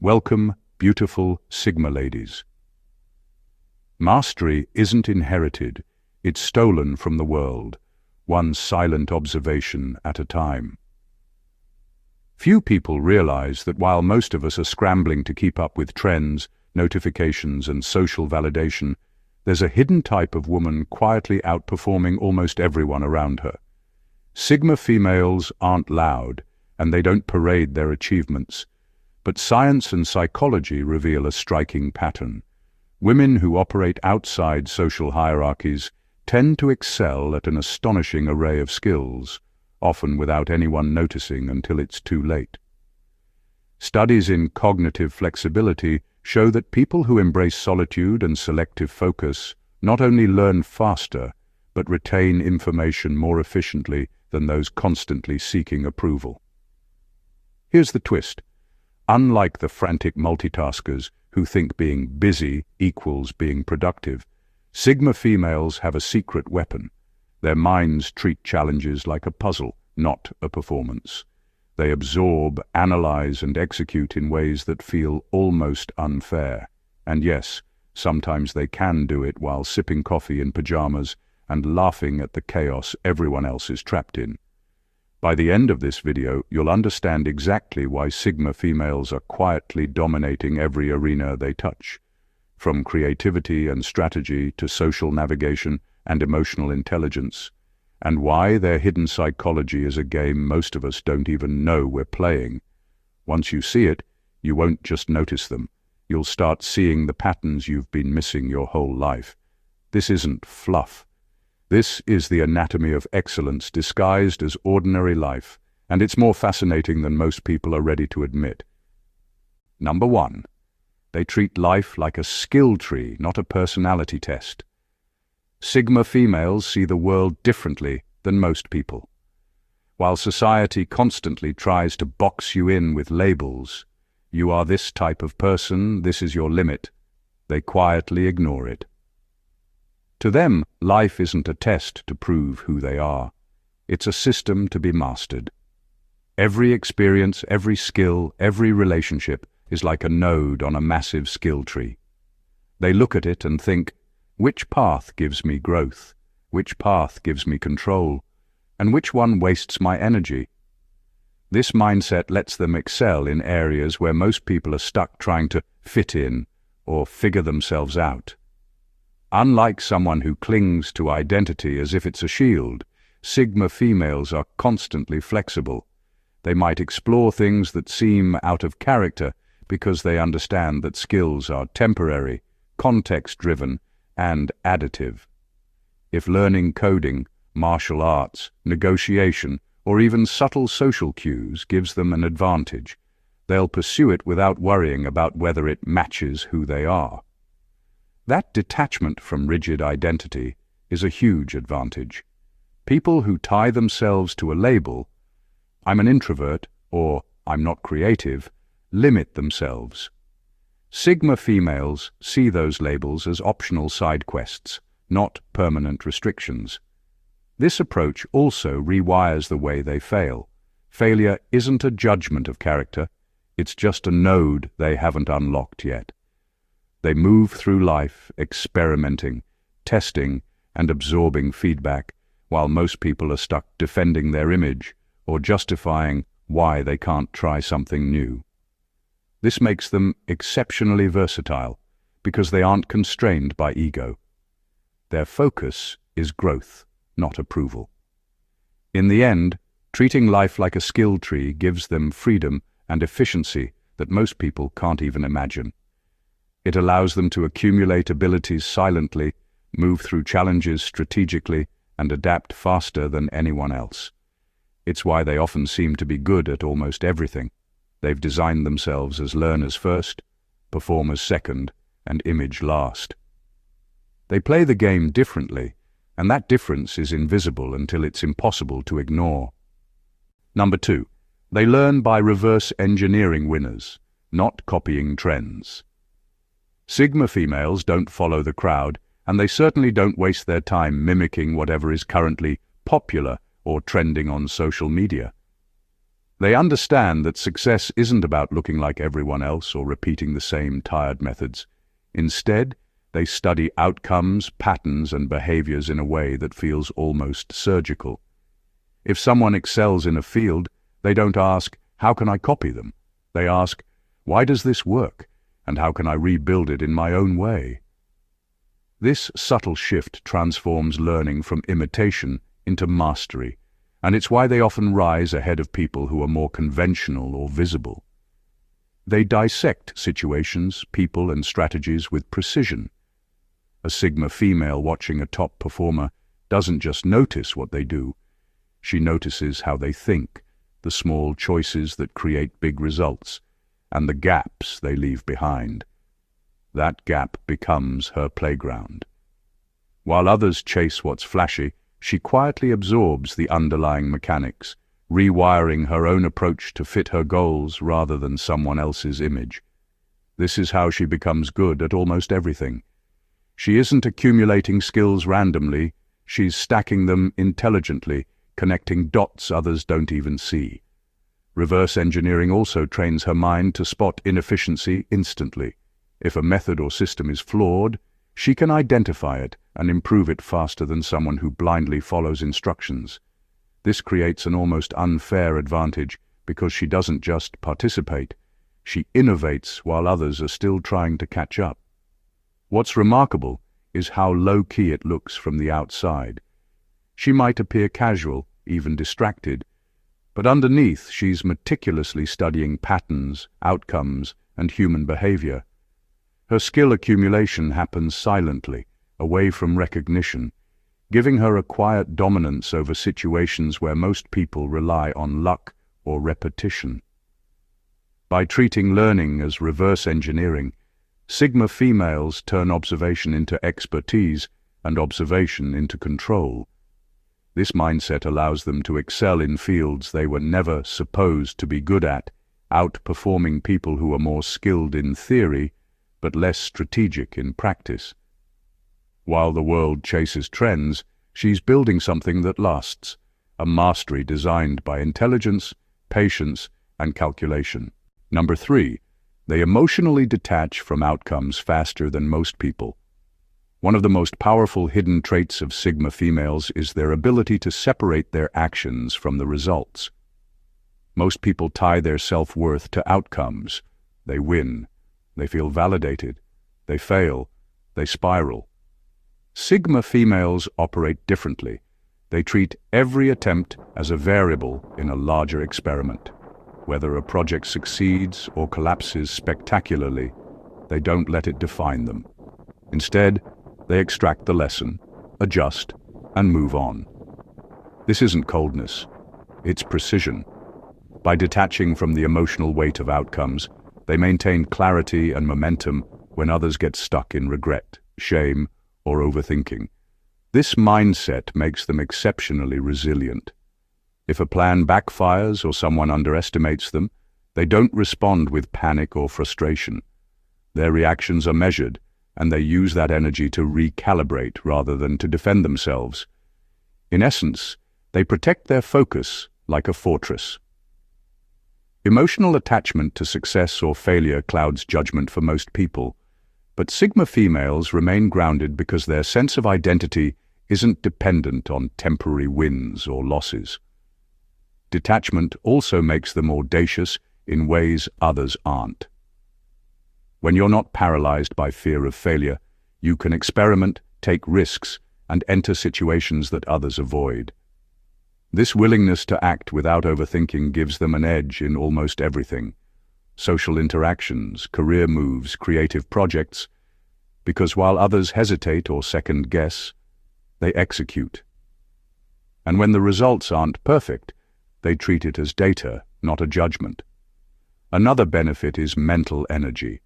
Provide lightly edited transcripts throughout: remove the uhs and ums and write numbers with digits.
Welcome, beautiful Sigma ladies. Mastery isn't inherited, it's stolen from the world, one silent observation at a time. Few people realize that while most of us are scrambling to keep up with trends, notifications, and social validation, there's a hidden type of woman quietly outperforming almost everyone around her. Sigma females aren't loud, and they don't parade their achievements. But science and psychology reveal a striking pattern. Women who operate outside social hierarchies tend to excel at an astonishing array of skills, often without anyone noticing until it's too late. Studies in cognitive flexibility show that people who embrace solitude and selective focus not only learn faster, but retain information more efficiently than those constantly seeking approval. Here's the twist. Unlike the frantic multitaskers who think being busy equals being productive, Sigma females have a secret weapon. Their minds treat challenges like a puzzle, not a performance. They absorb, analyze, and execute in ways that feel almost unfair. And yes, sometimes they can do it while sipping coffee in pajamas and laughing at the chaos everyone else is trapped in. By the end of this video, you'll understand exactly why Sigma females are quietly dominating every arena they touch, from creativity and strategy to social navigation and emotional intelligence, and why their hidden psychology is a game most of us don't even know we're playing. Once you see it, you won't just notice them. You'll start seeing the patterns you've been missing your whole life. This isn't fluff. This is the anatomy of excellence disguised as ordinary life, and it's more fascinating than most people are ready to admit. Number 1. They treat life like a skill tree, not a personality test. Sigma females see the world differently than most people. While society constantly tries to box you in with labels, you are this type of person, this is your limit, they quietly ignore it. To them, life isn't a test to prove who they are. It's a system to be mastered. Every experience, every skill, every relationship is like a node on a massive skill tree. They look at it and think, which path gives me growth? Which path gives me control? And which one wastes my energy? This mindset lets them excel in areas where most people are stuck trying to fit in or figure themselves out. Unlike someone who clings to identity as if it's a shield, Sigma females are constantly flexible. They might explore things that seem out of character because they understand that skills are temporary, context-driven, and additive. If learning coding, martial arts, negotiation, or even subtle social cues gives them an advantage, they'll pursue it without worrying about whether it matches who they are. That detachment from rigid identity is a huge advantage. People who tie themselves to a label, I'm an introvert or I'm not creative, limit themselves. Sigma females see those labels as optional side quests, not permanent restrictions. This approach also rewires the way they fail. Failure isn't a judgment of character, it's just a node they haven't unlocked yet. They move through life experimenting, testing, and absorbing feedback, while most people are stuck defending their image or justifying why they can't try something new. This makes them exceptionally versatile because they aren't constrained by ego. Their focus is growth, not approval. In the end, treating life like a skill tree gives them freedom and efficiency that most people can't even imagine. It allows them to accumulate abilities silently, move through challenges strategically, and adapt faster than anyone else. It's why they often seem to be good at almost everything. They've designed themselves as learners first, performers second, and image last. They play the game differently, and that difference is invisible until it's impossible to ignore. Number 2. They learn by reverse engineering winners, not copying trends. Sigma females don't follow the crowd, and they certainly don't waste their time mimicking whatever is currently popular or trending on social media. They understand that success isn't about looking like everyone else or repeating the same tired methods. Instead, they study outcomes, patterns, and behaviors in a way that feels almost surgical. If someone excels in a field, they don't ask, "How can I copy them?" They ask, "Why does this work? And how can I rebuild it in my own way?" This subtle shift transforms learning from imitation into mastery, and it's why they often rise ahead of people who are more conventional or visible. They dissect situations, people, and strategies with precision. A Sigma female watching a top performer doesn't just notice what they do. She notices how they think, the small choices that create big results, and the gaps they leave behind. That gap becomes her playground. While others chase what's flashy, she quietly absorbs the underlying mechanics, rewiring her own approach to fit her goals rather than someone else's image. This is how she becomes good at almost everything. She isn't accumulating skills randomly, she's stacking them intelligently, connecting dots others don't even see. Reverse engineering also trains her mind to spot inefficiency instantly. If a method or system is flawed, she can identify it and improve it faster than someone who blindly follows instructions. This creates an almost unfair advantage because she doesn't just participate, she innovates while others are still trying to catch up. What's remarkable is how low-key it looks from the outside. She might appear casual, even distracted, but underneath she's meticulously studying patterns, outcomes, and human behavior. Her skill accumulation happens silently, away from recognition, giving her a quiet dominance over situations where most people rely on luck or repetition. By treating learning as reverse engineering, Sigma females turn observation into expertise and observation into control. This mindset allows them to excel in fields they were never supposed to be good at, outperforming people who are more skilled in theory but less strategic in practice. While the world chases trends, she's building something that lasts, a mastery designed by intelligence, patience, and calculation. Number 3, they emotionally detach from outcomes faster than most people. One of the most powerful hidden traits of Sigma females is their ability to separate their actions from the results. Most people tie their self-worth to outcomes. They win, they feel validated, they fail, they spiral. Sigma females operate differently. They treat every attempt as a variable in a larger experiment. Whether a project succeeds or collapses spectacularly, they don't let it define them. Instead, they extract the lesson, adjust, and move on. This isn't coldness, it's precision. By detaching from the emotional weight of outcomes, they maintain clarity and momentum when others get stuck in regret, shame, or overthinking. This mindset makes them exceptionally resilient. If a plan backfires or someone underestimates them, they don't respond with panic or frustration. Their reactions are measured, and they use that energy to recalibrate rather than to defend themselves. In essence, they protect their focus like a fortress. Emotional attachment to success or failure clouds judgment for most people, but Sigma females remain grounded because their sense of identity isn't dependent on temporary wins or losses. Detachment also makes them audacious in ways others aren't. When you're not paralyzed by fear of failure, you can experiment, take risks, and enter situations that others avoid. This willingness to act without overthinking gives them an edge in almost everything. Social interactions, career moves, creative projects, because while others hesitate or second guess, they execute. And when the results aren't perfect, they treat it as data, not a judgment. Another benefit is mental energy.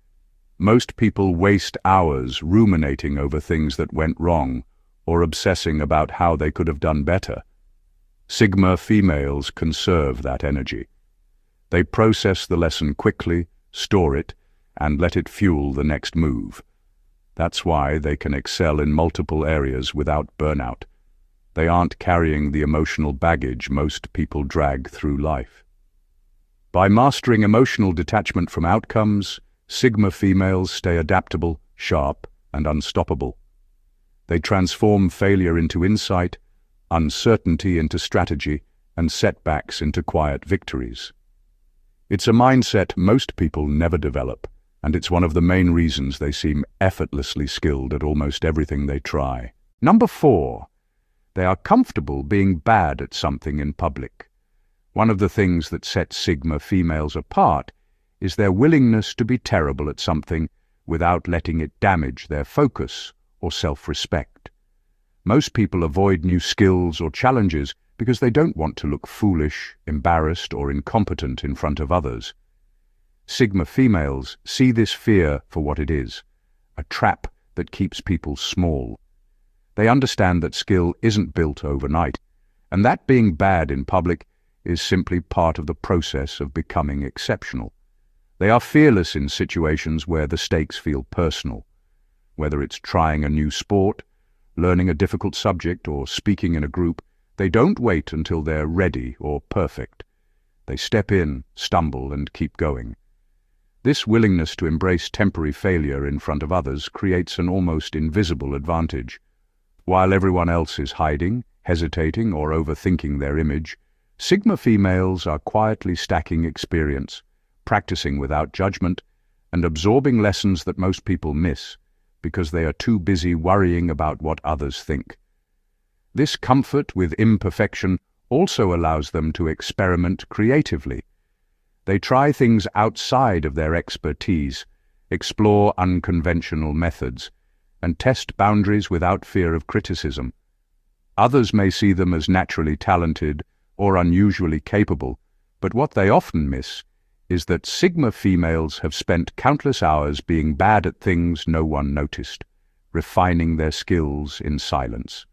Most people waste hours ruminating over things that went wrong or obsessing about how they could have done better. Sigma females conserve that energy. They process the lesson quickly, store it, and let it fuel the next move. That's why they can excel in multiple areas without burnout. They aren't carrying the emotional baggage most people drag through life. By mastering emotional detachment from outcomes, Sigma females stay adaptable, sharp, and unstoppable. They transform failure into insight, uncertainty into strategy, and setbacks into quiet victories. It's a mindset most people never develop, and it's one of the main reasons they seem effortlessly skilled at almost everything they try. Number 4. They are comfortable being bad at something in public. One of the things that sets Sigma females apart is their willingness to be terrible at something without letting it damage their focus or self-respect. Most people avoid new skills or challenges because they don't want to look foolish, embarrassed, or incompetent in front of others. Sigma females see this fear for what it is, a trap that keeps people small. They understand that skill isn't built overnight, and that being bad in public is simply part of the process of becoming exceptional. They are fearless in situations where the stakes feel personal, whether it's trying a new sport, learning a difficult subject, or speaking in a group. They don't wait until they're ready or perfect. They step in, stumble, and keep going. This willingness to embrace temporary failure in front of others creates an almost invisible advantage. While everyone else is hiding, hesitating, or overthinking their image, Sigma females are quietly stacking experience, practicing without judgment, and absorbing lessons that most people miss because they are too busy worrying about what others think. This comfort with imperfection also allows them to experiment creatively. They try things outside of their expertise, explore unconventional methods, and test boundaries without fear of criticism. Others may see them as naturally talented or unusually capable, but what they often miss is that Sigma females have spent countless hours being bad at things no one noticed, refining their skills in silence.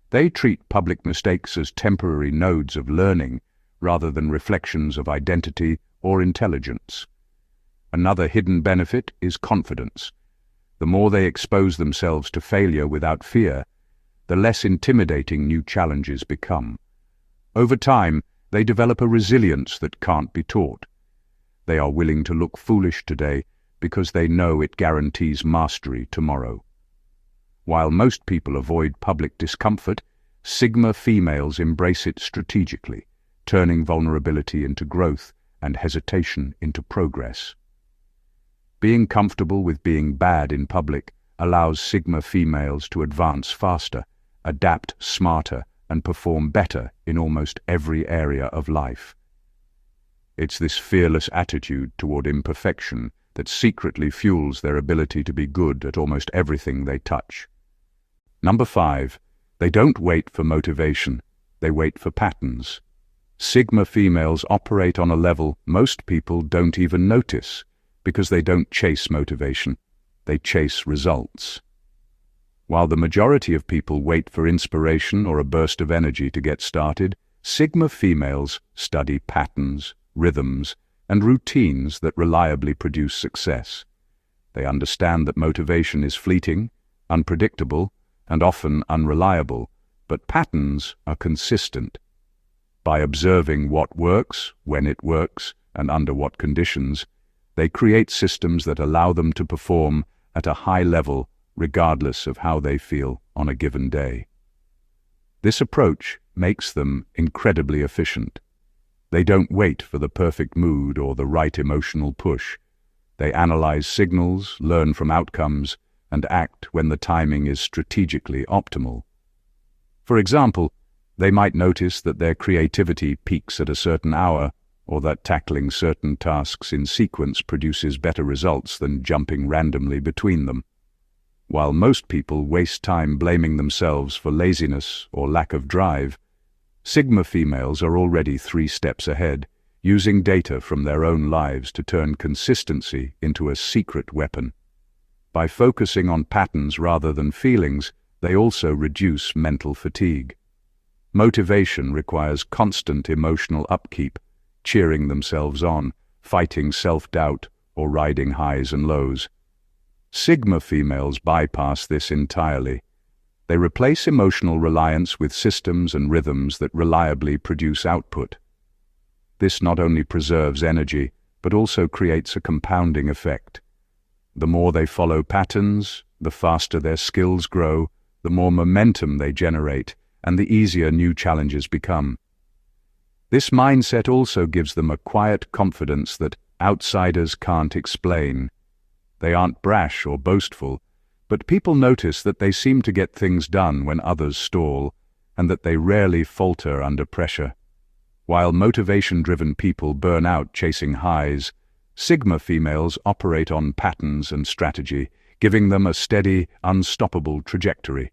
They treat public mistakes as temporary nodes of learning rather than reflections of identity or intelligence. Another hidden benefit is confidence. The more they expose themselves to failure without fear, the less intimidating new challenges become. Over time, they develop a resilience that can't be taught. They are willing to look foolish today because they know it guarantees mastery tomorrow. While most people avoid public discomfort, Sigma females embrace it strategically, turning vulnerability into growth and hesitation into progress. Being comfortable with being bad in public allows Sigma females to advance faster, adapt smarter, and perform better in almost every area of life. It's this fearless attitude toward imperfection that secretly fuels their ability to be good at almost everything they touch. Number 5. They don't wait for motivation, they wait for patterns. Sigma females operate on a level most people don't even notice because they don't chase motivation, they chase results. While the majority of people wait for inspiration or a burst of energy to get started, Sigma females study patterns, rhythms, and routines that reliably produce success. They understand that motivation is fleeting, unpredictable, and often unreliable, but patterns are consistent. By observing what works, when it works, and under what conditions, they create systems that allow them to perform at a high level regardless of how they feel on a given day. This approach makes them incredibly efficient. They don't wait for the perfect mood or the right emotional push. They analyze signals, learn from outcomes, and act when the timing is strategically optimal. For example, they might notice that their creativity peaks at a certain hour, or that tackling certain tasks in sequence produces better results than jumping randomly between them. While most people waste time blaming themselves for laziness or lack of drive, Sigma females are already 3 steps ahead, using data from their own lives to turn consistency into a secret weapon. By focusing on patterns rather than feelings, they also reduce mental fatigue. Motivation requires constant emotional upkeep, cheering themselves on, fighting self-doubt, or riding highs and lows. Sigma females bypass this entirely. They replace emotional reliance with systems and rhythms that reliably produce output. This not only preserves energy, but also creates a compounding effect. The more they follow patterns, the faster their skills grow, the more momentum they generate, and the easier new challenges become. This mindset also gives them a quiet confidence that outsiders can't explain. They aren't brash or boastful, but people notice that they seem to get things done when others stall, and that they rarely falter under pressure. While motivation-driven people burn out chasing highs, Sigma females operate on patterns and strategy, giving them a steady, unstoppable trajectory.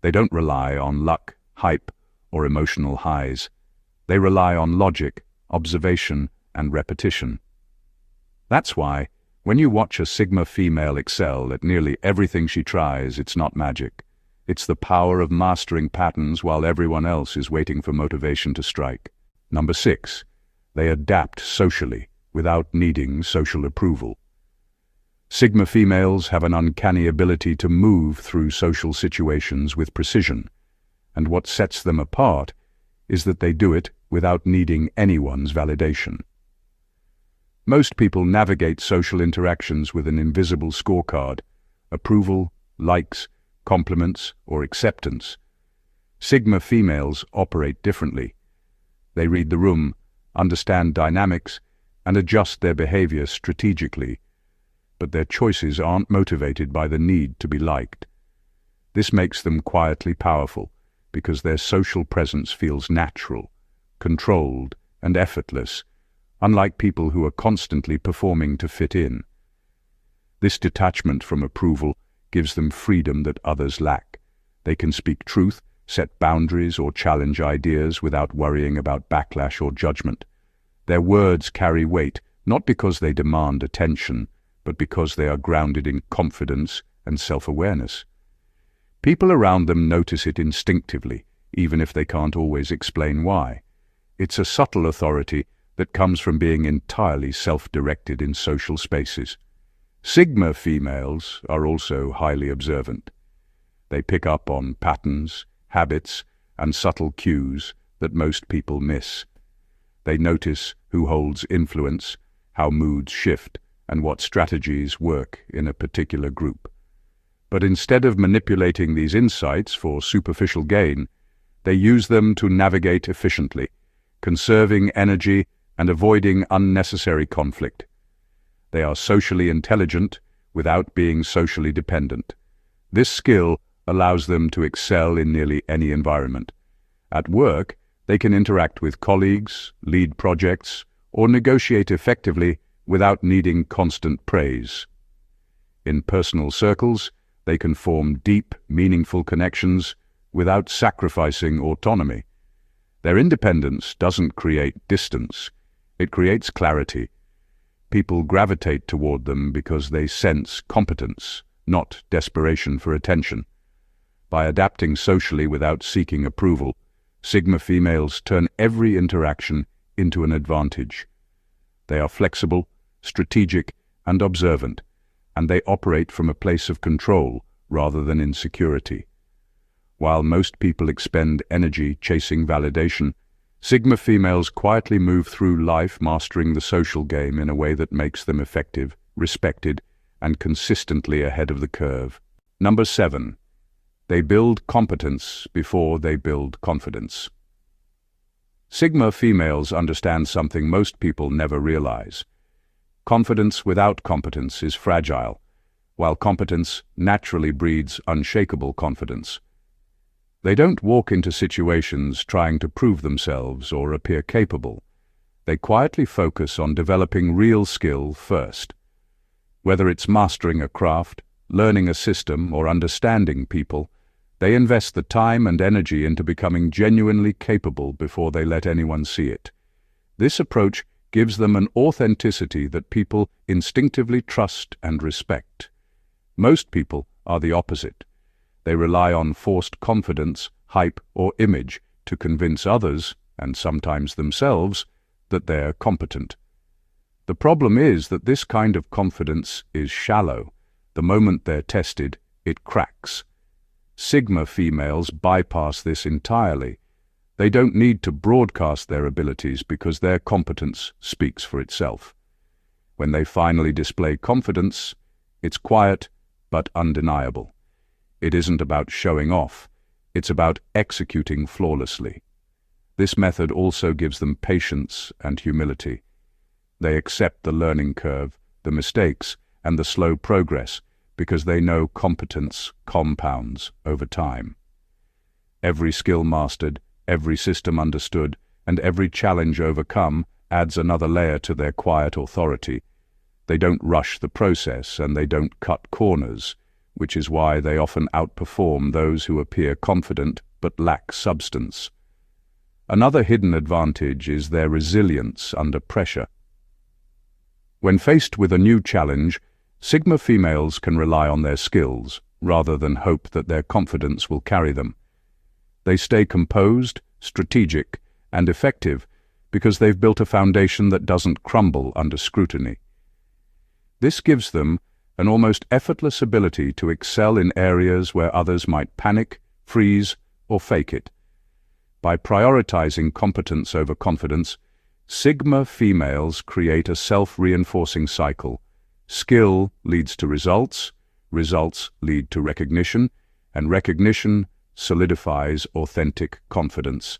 They don't rely on luck, hype, or emotional highs. They rely on logic, observation, and repetition. That's why, when you watch a Sigma female excel at nearly everything she tries, it's not magic. It's the power of mastering patterns while everyone else is waiting for motivation to strike. Number 6. They adapt socially without needing social approval. Sigma females have an uncanny ability to move through social situations with precision, and what sets them apart is that they do it without needing anyone's validation. Most people navigate social interactions with an invisible scorecard: approval, likes, compliments, or acceptance. Sigma females operate differently. They read the room, understand dynamics, and adjust their behavior strategically, but their choices aren't motivated by the need to be liked. This makes them quietly powerful, because their social presence feels natural, controlled, and effortless, unlike people who are constantly performing to fit in. This detachment from approval gives them freedom that others lack. They can speak truth, set boundaries, or challenge ideas without worrying about backlash or judgment. Their words carry weight, not because they demand attention, but because they are grounded in confidence and self-awareness. People around them notice it instinctively, even if they can't always explain why. It's a subtle authority that comes from being entirely self-directed in social spaces. Sigma females are also highly observant. They pick up on patterns, habits, and subtle cues that most people miss. They notice who holds influence, how moods shift, and what strategies work in a particular group. But instead of manipulating these insights for superficial gain, they use them to navigate efficiently, conserving energy and avoiding unnecessary conflict. They are socially intelligent without being socially dependent. This skill allows them to excel in nearly any environment. At work, they can interact with colleagues, lead projects, or negotiate effectively without needing constant praise. In personal circles, they can form deep, meaningful connections without sacrificing autonomy. Their independence doesn't create distance, it creates clarity. People gravitate toward them because they sense competence, not desperation for attention. By adapting socially without seeking approval, Sigma females turn every interaction into an advantage. They are flexible, strategic, and observant, and they operate from a place of control rather than insecurity. While most people expend energy chasing validation, Sigma females quietly move through life mastering the social game in a way that makes them effective, respected, and consistently ahead of the curve. Number 7. They build competence before they build confidence. Sigma females understand something most people never realize. Confidence without competence is fragile, while competence naturally breeds unshakable confidence. They don't walk into situations trying to prove themselves or appear capable. They quietly focus on developing real skill first. Whether it's mastering a craft, learning a system, or understanding people, they invest the time and energy into becoming genuinely capable before they let anyone see it. This approach gives them an authenticity that people instinctively trust and respect. Most people are the opposite. They rely on forced confidence, hype, or image to convince others, and sometimes themselves, that they're competent. The problem is that this kind of confidence is shallow. The moment they're tested, it cracks. Sigma females bypass this entirely. They don't need to broadcast their abilities because their competence speaks for itself. When they finally display confidence, it's quiet but undeniable. It isn't about showing off, it's about executing flawlessly. This method also gives them patience and humility. They accept the learning curve, the mistakes, and the slow progress because they know competence compounds over time. Every skill mastered, every system understood, and every challenge overcome adds another layer to their quiet authority. They don't rush the process and they don't cut corners, which is why they often outperform those who appear confident but lack substance. Another hidden advantage is their resilience under pressure. When faced with a new challenge, Sigma females can rely on their skills rather than hope that their confidence will carry them. They stay composed, strategic, and effective because they've built a foundation that doesn't crumble under scrutiny. This gives them an almost effortless ability to excel in areas where others might panic, freeze, or fake it. By prioritizing competence over confidence, Sigma females create a self-reinforcing cycle. Skill leads to results, results lead to recognition, and recognition solidifies authentic confidence.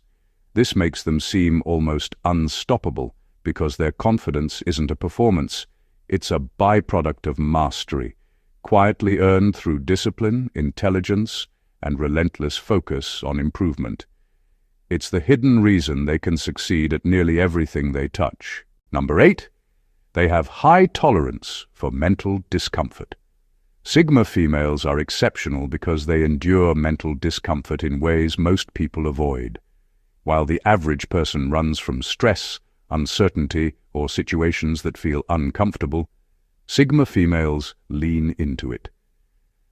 This makes them seem almost unstoppable because their confidence isn't a performance. It's a byproduct of mastery, quietly earned through discipline, intelligence, and relentless focus on improvement. It's the hidden reason they can succeed at nearly everything they touch. Number 8, they have high tolerance for mental discomfort. Sigma females are exceptional because they endure mental discomfort in ways most people avoid. While the average person runs from stress, uncertainty, or situations that feel uncomfortable, Sigma females lean into it.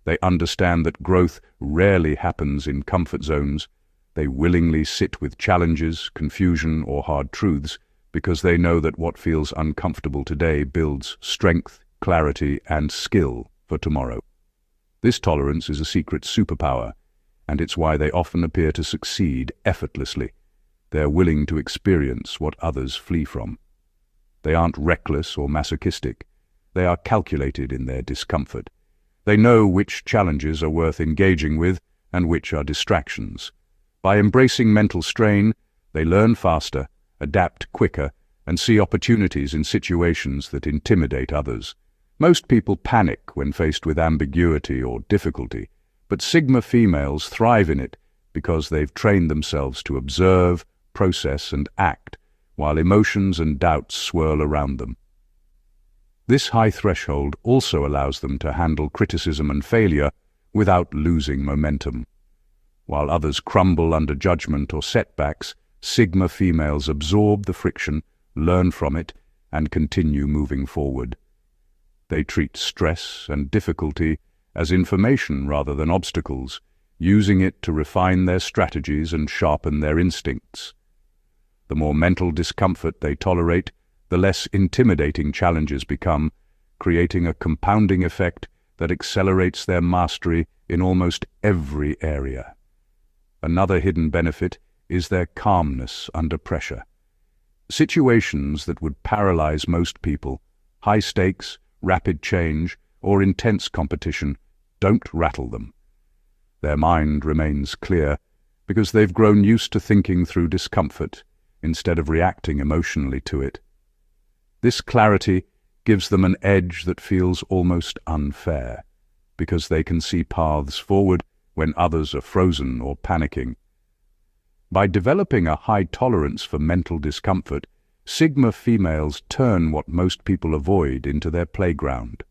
They understand that growth rarely happens in comfort zones. They willingly sit with challenges, confusion, or hard truths because they know that what feels uncomfortable today builds strength, clarity, and skill for tomorrow. This tolerance is a secret superpower, and it's why they often appear to succeed effortlessly. They're willing to experience what others flee from. They aren't reckless or masochistic. They are calculated in their discomfort. They know which challenges are worth engaging with and which are distractions. By embracing mental strain, they learn faster, adapt quicker, and see opportunities in situations that intimidate others. Most people panic when faced with ambiguity or difficulty, but Sigma females thrive in it because they've trained themselves to observe, process, and act, while emotions and doubts swirl around them. This high threshold also allows them to handle criticism and failure without losing momentum. While others crumble under judgment or setbacks, Sigma females absorb the friction, learn from it, and continue moving forward. They treat stress and difficulty as information rather than obstacles, using it to refine their strategies and sharpen their instincts. The more mental discomfort they tolerate, the less intimidating challenges become, creating a compounding effect that accelerates their mastery in almost every area. Another hidden benefit is their calmness under pressure. Situations that would paralyze most people, high stakes, rapid change, or intense competition, don't rattle them. Their mind remains clear because they've grown used to thinking through discomfort instead of reacting emotionally to it. This clarity gives them an edge that feels almost unfair, because they can see paths forward when others are frozen or panicking. By developing a high tolerance for mental discomfort, Sigma females turn what most people avoid into their playground.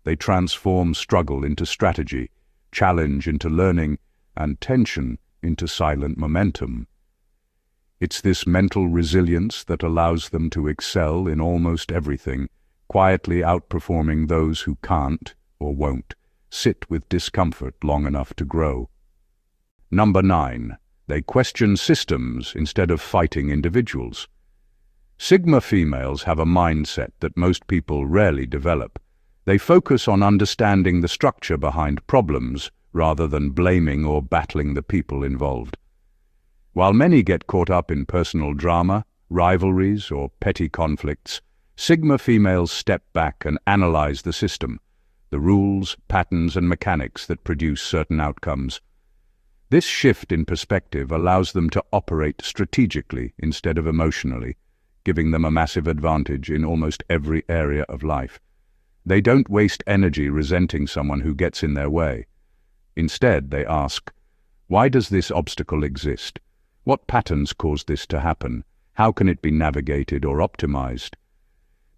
They transform struggle into strategy, challenge into learning, and tension into silent momentum. It's this mental resilience that allows them to excel in almost everything, quietly outperforming those who can't, or won't, sit with discomfort long enough to grow. Number 9. They question systems instead of fighting individuals. Sigma females have a mindset that most people rarely develop. They focus on understanding the structure behind problems rather than blaming or battling the people involved. While many get caught up in personal drama, rivalries, or petty conflicts, Sigma females step back and analyze the system, the rules, patterns, and mechanics that produce certain outcomes. This shift in perspective allows them to operate strategically instead of emotionally, giving them a massive advantage in almost every area of life. They don't waste energy resenting someone who gets in their way. Instead, they ask, why does this obstacle exist? What patterns cause this to happen? How can it be navigated or optimized?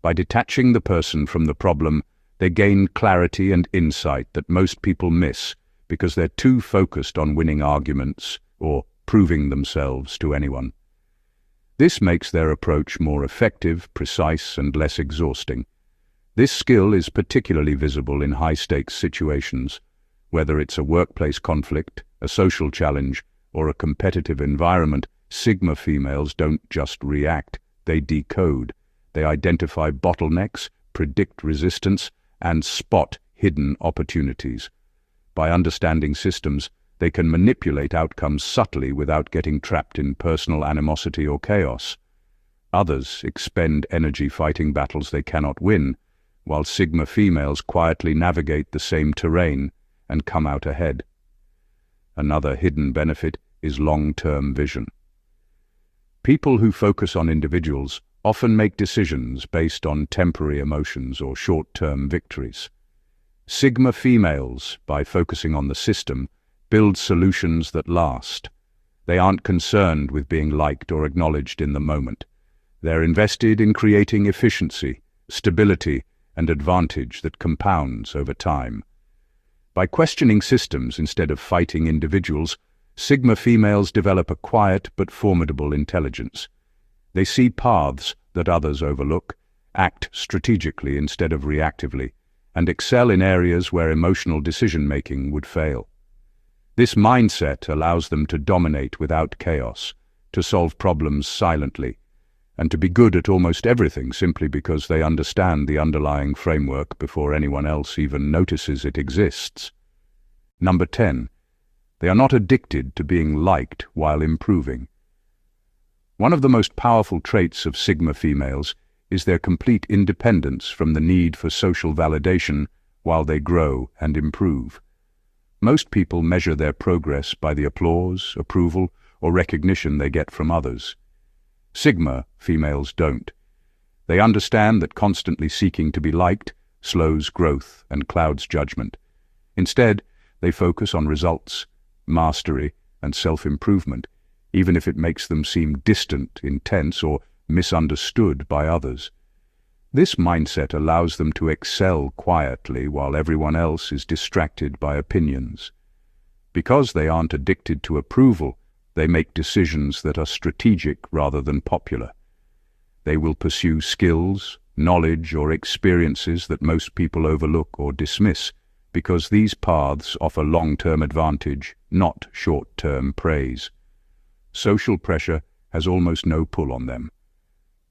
By detaching the person from the problem, they gain clarity and insight that most people miss because they're too focused on winning arguments or proving themselves to anyone. This makes their approach more effective, precise, and less exhausting. This skill is particularly visible in high-stakes situations, whether it's a workplace conflict, a social challenge, or a competitive environment. Sigma females don't just react, they decode. They identify bottlenecks, predict resistance, and spot hidden opportunities. By understanding systems, they can manipulate outcomes subtly without getting trapped in personal animosity or chaos. Others expend energy fighting battles they cannot win, while Sigma females quietly navigate the same terrain and come out ahead. Another hidden benefit is long-term vision. People who focus on individuals often make decisions based on temporary emotions or short-term victories. Sigma females, by focusing on the system, build solutions that last. They aren't concerned with being liked or acknowledged in the moment. They're invested in creating efficiency, stability, and advantage that compounds over time. By questioning systems instead of fighting individuals, Sigma females develop a quiet but formidable intelligence. They see paths that others overlook, act strategically instead of reactively, and excel in areas where emotional decision-making would fail. This mindset allows them to dominate without chaos, to solve problems silently, and to be good at almost everything simply because they understand the underlying framework before anyone else even notices it exists. Number 10. They are not addicted to being liked while improving. One of the most powerful traits of Sigma females is their complete independence from the need for social validation while they grow and improve. Most people measure their progress by the applause, approval, or recognition they get from others. Sigma females don't. They understand that constantly seeking to be liked slows growth and clouds judgment. Instead, they focus on results, mastery, and self-improvement, even if it makes them seem distant, intense, or misunderstood by others. This mindset allows them to excel quietly while everyone else is distracted by opinions. Because they aren't addicted to approval, they make decisions that are strategic rather than popular. They will pursue skills, knowledge, or experiences that most people overlook or dismiss, because these paths offer long-term advantage, not short-term praise. Social pressure has almost no pull on them.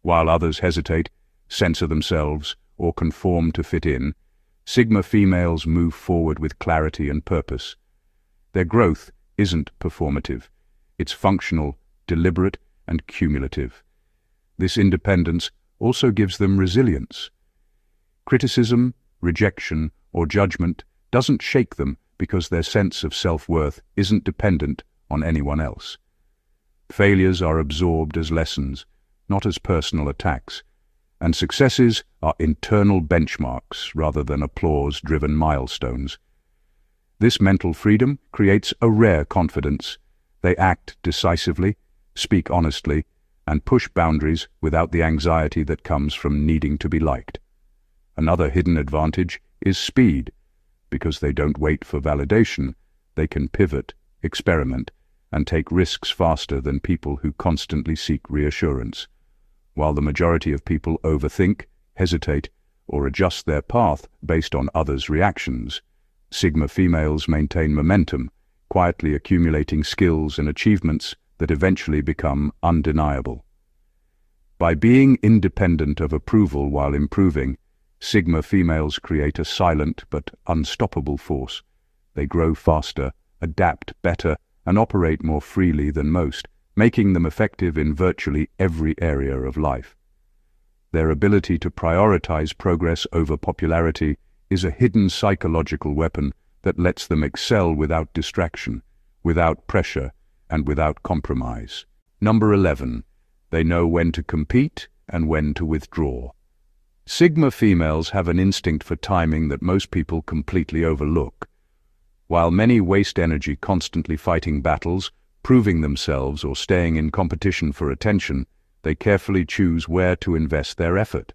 While others hesitate, censor themselves, or conform to fit in, Sigma females move forward with clarity and purpose. Their growth isn't performative. It's functional, deliberate, and cumulative. This independence also gives them resilience. Criticism, rejection, or judgment doesn't shake them because their sense of self-worth isn't dependent on anyone else. Failures are absorbed as lessons, not as personal attacks, and successes are internal benchmarks rather than applause-driven milestones. This mental freedom creates a rare confidence. They act decisively, speak honestly, and push boundaries without the anxiety that comes from needing to be liked. Another hidden advantage is speed. Because they don't wait for validation, they can pivot, experiment, and take risks faster than people who constantly seek reassurance. While the majority of people overthink, hesitate, or adjust their path based on others' reactions, Sigma females maintain momentum, quietly accumulating skills and achievements that eventually become undeniable. By being independent of approval while improving, Sigma females create a silent but unstoppable force. They grow faster, adapt better, and operate more freely than most making them effective in virtually every area of life. Their ability to prioritize progress over popularity is a hidden psychological weapon that lets them excel without distraction, without pressure, and without compromise. Number 11. They know when to compete and when to withdraw. Sigma females have an instinct for timing that most people completely overlook. While many waste energy constantly fighting battles, proving themselves, or staying in competition for attention, they carefully choose where to invest their effort.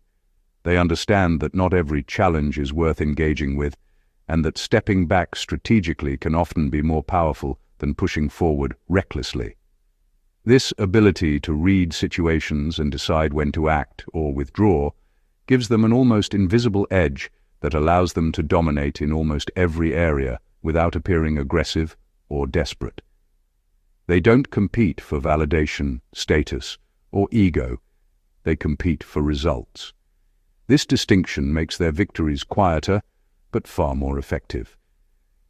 They understand that not every challenge is worth engaging with, and that stepping back strategically can often be more powerful than pushing forward recklessly. This ability to read situations and decide when to act or withdraw gives them an almost invisible edge that allows them to dominate in almost every area without appearing aggressive or desperate. They don't compete for validation, status, or ego. They compete for results. This distinction makes their victories quieter, but far more effective.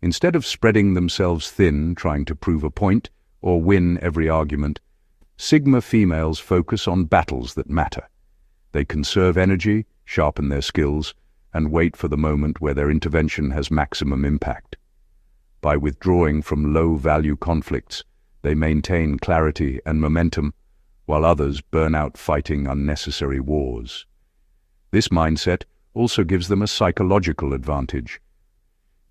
Instead of spreading themselves thin trying to prove a point or win every argument, Sigma females focus on battles that matter. They conserve energy, sharpen their skills, and wait for the moment where their intervention has maximum impact. By withdrawing from low-value conflicts, they maintain clarity and momentum, while others burn out fighting unnecessary wars. This mindset also gives them a psychological advantage.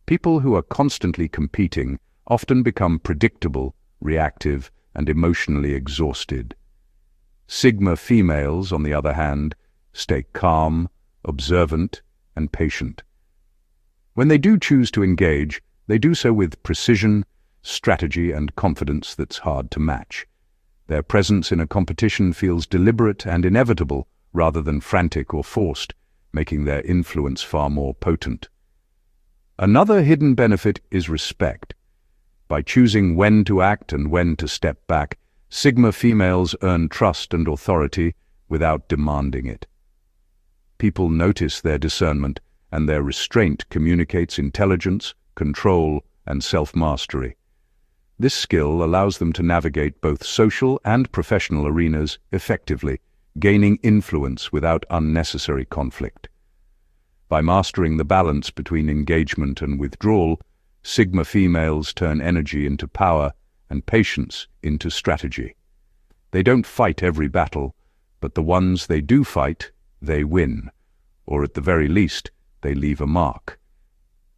People who are constantly competing often become predictable, reactive, and emotionally exhausted. Sigma females, on the other hand, stay calm, observant, and patient. When they do choose to engage, they do so with precision, strategy, and confidence that's hard to match. Their presence in a competition feels deliberate and inevitable rather than frantic or forced, making their influence far more potent. Another hidden benefit is respect. By choosing when to act and when to step back, Sigma females earn trust and authority without demanding it. People notice their discernment, and their restraint communicates intelligence, control, and self-mastery. This skill allows them to navigate both social and professional arenas effectively, gaining influence without unnecessary conflict. By mastering the balance between engagement and withdrawal, Sigma females turn energy into power and patience into strategy. They don't fight every battle, but the ones they do fight, they win, or at the very least, they leave a mark.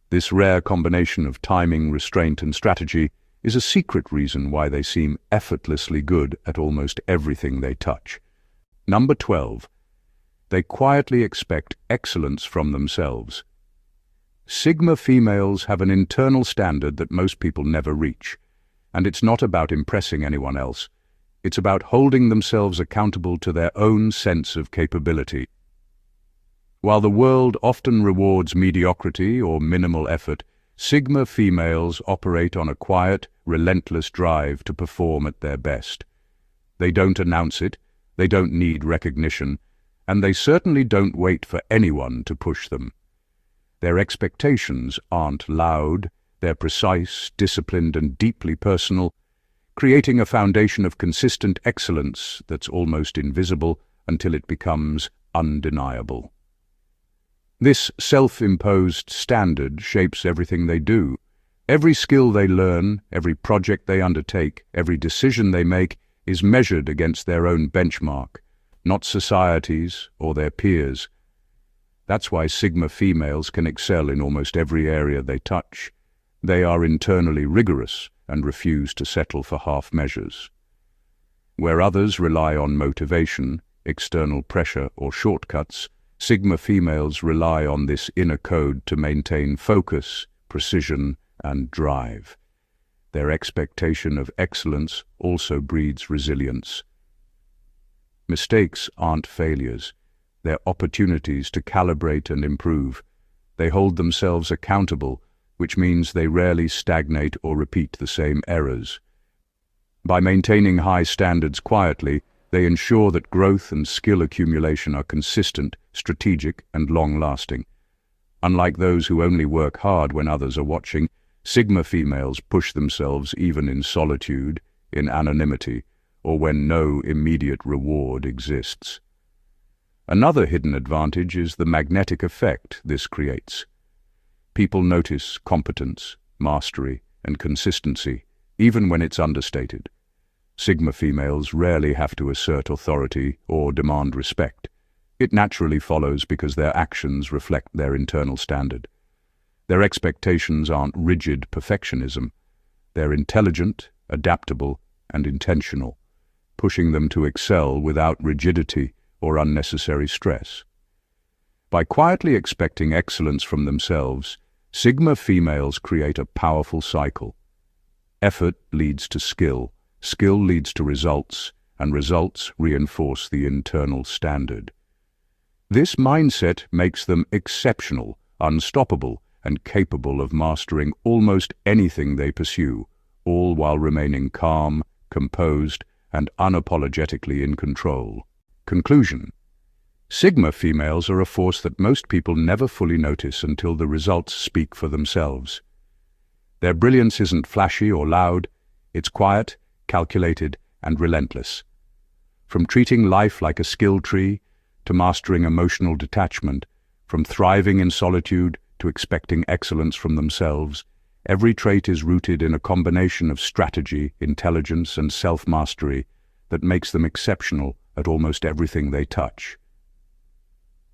This rare combination of timing, restraint, and strategy is a secret reason why they seem effortlessly good at almost everything they touch. Number 12. They quietly expect excellence from themselves. Sigma females have an internal standard that most people never reach, and it's not about impressing anyone else. It's about holding themselves accountable to their own sense of capability. While the world often rewards mediocrity or minimal effort, Sigma females operate on a quiet, relentless drive to perform at their best. They don't announce it, they don't need recognition, and they certainly don't wait for anyone to push them. Their expectations aren't loud, they're precise, disciplined, and deeply personal, creating a foundation of consistent excellence that's almost invisible until it becomes undeniable. This self-imposed standard shapes everything they do. Every skill they learn, every project they undertake, every decision they make is measured against their own benchmark, not society's or their peers'. That's why Sigma females can excel in almost every area they touch. They are internally rigorous and refuse to settle for half measures. Where others rely on motivation, external pressure, or shortcuts, Sigma females rely on this inner code to maintain focus, precision, and drive. Their expectation of excellence also breeds resilience. Mistakes aren't failures. They're opportunities to calibrate and improve. They hold themselves accountable, which means they rarely stagnate or repeat the same errors. By maintaining high standards quietly, they ensure that growth and skill accumulation are consistent, strategic, and long-lasting. Unlike those who only work hard when others are watching, Sigma females push themselves even in solitude, in anonymity, or when no immediate reward exists. Another hidden advantage is the magnetic effect this creates. People notice competence, mastery, and consistency, even when it's understated. Sigma females rarely have to assert authority or demand respect. It naturally follows because their actions reflect their internal standard. Their expectations aren't rigid perfectionism. They're intelligent, adaptable, and intentional, pushing them to excel without rigidity or unnecessary stress. By quietly expecting excellence from themselves, Sigma females create a powerful cycle. Effort leads to skill, skill leads to results, and results reinforce the internal standard. This mindset makes them exceptional, unstoppable, and capable of mastering almost anything they pursue, all while remaining calm, composed, and unapologetically in control. Conclusion: Sigma females are a force that most people never fully notice until the results speak for themselves. Their brilliance isn't flashy or loud, it's quiet, calculated, and relentless. From treating life like a skill tree to mastering emotional detachment, from thriving in solitude to expecting excellence from themselves, every trait is rooted in a combination of strategy, intelligence, and self-mastery that makes them exceptional at almost everything they touch.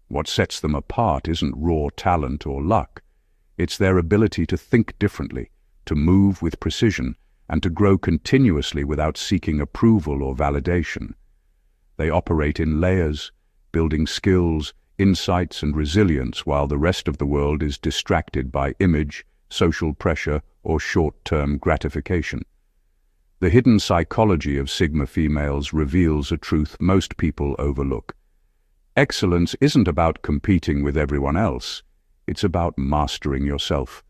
What sets them apart isn't raw talent or luck. It's their ability to think differently, to move with precision, and to grow continuously without seeking approval or validation. They operate in layers, building skills, insights, and resilience while the rest of the world is distracted by image, social pressure, or short-term gratification. The hidden psychology of Sigma females reveals a truth most people overlook. Excellence isn't about competing with everyone else. It's about mastering yourself.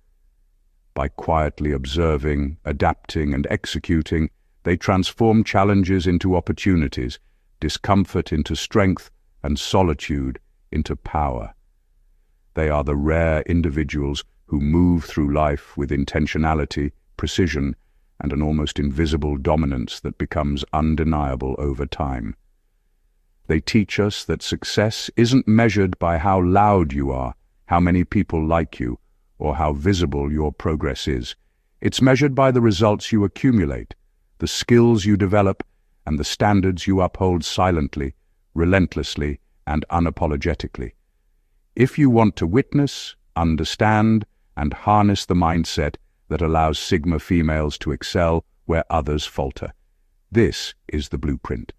By quietly observing, adapting, and executing, they transform challenges into opportunities, discomfort into strength, and solitude into power. They are the rare individuals who move through life with intentionality, precision, and an almost invisible dominance that becomes undeniable over time. They teach us that success isn't measured by how loud you are, how many people like you, or how visible your progress is. It's measured by the results you accumulate, the skills you develop, and the standards you uphold silently, relentlessly, and unapologetically. If you want to witness, understand, and harness the mindset that allows Sigma females to excel where others falter, this is the blueprint.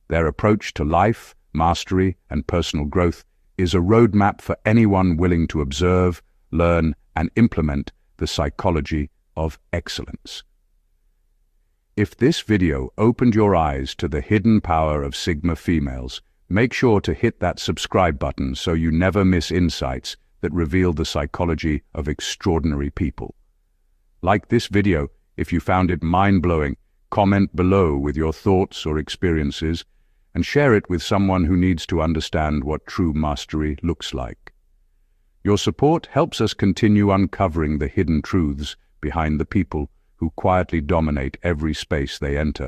Their approach to life, mastery, and personal growth is a roadmap for anyone willing to observe, learn, and implement the psychology of excellence. If this video opened your eyes to the hidden power of Sigma females, make sure to hit that subscribe button so you never miss insights that reveal the psychology of extraordinary people. Like this video if you found it mind-blowing, comment below with your thoughts or experiences, and share it with someone who needs to understand what true mastery looks like. Your support helps us continue uncovering the hidden truths behind the people who quietly dominate every space they enter.